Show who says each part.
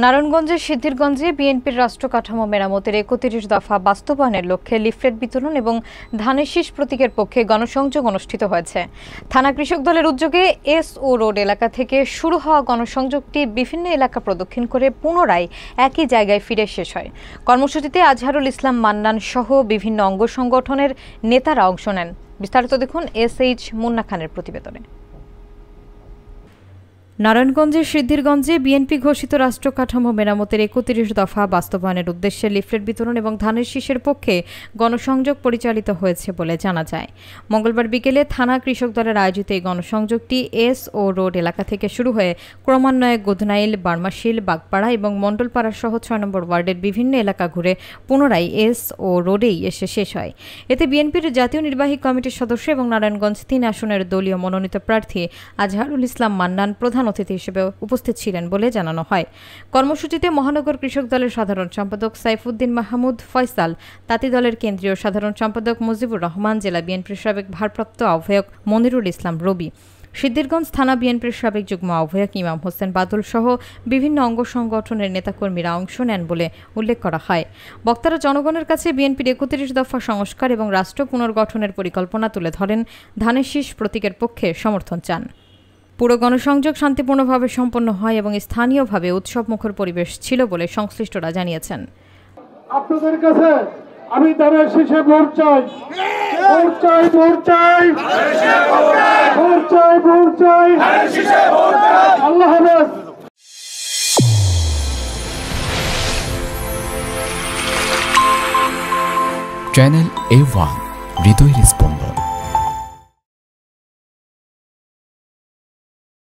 Speaker 1: নারায়ণগঞ্জের সিদ্ধিরগঞ্জে বিএনপির রাষ্ট্র কাঠামো মেরামতের ৩১ দফা বাস্তবায়নের লক্ষ্যে লিফলেট বিতরণ এবং ধানের শীষ প্রতীকের পক্ষে গণসংযোগ অনুষ্ঠিত হয়েছে। থানা কৃষক দলের উদ্যোগে এসও রোড এলাকা থেকে শুরু হওয়া গণসংযোগটি বিভিন্ন এলাকা প্রদক্ষিণ করে পুনরায় একই জায়গায় ফিরে শেষ হয়। কর্মসূচিতে আজহারুল ইসলাম মান্নান সহ বিভিন্ন অঙ্গ সংগঠনের নেতারা অংশ নেন। বিস্তারিত দেখুন SH মুন্না খানের প্রতিবেদনে। নারায়ণগঞ্জের সিদ্ধিরগঞ্জে বিএনপি ঘোষিত রাষ্ট্র কাঠামো মেরামতের ৩১ দফা বাস্তবায়নের উদ্দেশ্যে লিফলেট বিতরণ এবং ধানের শীষের পক্ষে গণসংযোগ পরিচালিত হয়েছে বলে জানা যায়। মঙ্গলবার বিকেলে থানা কৃষক দলের আয়োজিত এই গণসংযোগটি এসও রোড এলাকা থেকে শুরু হয়ে ক্রমান্বয়ে গোধনাইল, বার্মাশিল, বাগপাড়া এবং মণ্ডলপাড়া সহ ৬ নম্বর ওয়ার্ডের বিভিন্ন এলাকা ঘুরে পুনরায় এসও রোডেই এসে শেষ হয়। এতে বিএনপির জাতীয় নির্বাহী কমিটির সদস্য এবং নারায়ণগঞ্জ ৩ আসনের দলীয় মনোনীত প্রার্থী আজহারুল ইসলাম মান্নান প্রধান অতিথি হিসেবে উপস্থিত ছিলেন বলে জানানো হয়। কর্মসূচিতে মহানগর কৃষক দলের সাধারণ সম্পাদক সাইফুদ্দিন মাহমুদ ফয়সাল, তাঁতি দলের কেন্দ্রীয় সাধারণ সম্পাদক মুজিবুর রহমান, জেলা বিএনপির সাবেক ভারপ্রাপ্ত আহ্বায়ক মনিরুল ইসলাম রবি, সিদ্ধিরগঞ্জ থানা বিএনপির সাবেক যুগ্ম আহ্বায়ক ইমাম হোসেন বাদল সহ বিভিন্ন অঙ্গ সংগঠনের নেতাকর্মীরা অংশ নেন বলে উল্লেখ করা হয়। বক্তারা জনগণের কাছে বিএনপির ৩১ দফা সংস্কার এবং রাষ্ট্র পুনর্গঠনের পরিকল্পনা তুলে ধরেন, ধানের শীষ প্রতীকের পক্ষে সমর্থন চান। পুরো গণসংযোগ শান্তিপূর্ণভাবে সম্পন্ন হয় এবং স্থানীয়ভাবে উৎসবমুখর পরিবেশ ছিল বলে সংশ্লিষ্টরা জানিয়েছেন।
Speaker 2: আপনাদের কাছে আমি ধানের শীষে ভোট চাই, ভোট চাই, ভোট চাই, ভোট চাই, ভোট চাই, আল্লাহ হাফেজ।
Speaker 3: চ্যানেল A1 হৃদয়ের স্পন্দন।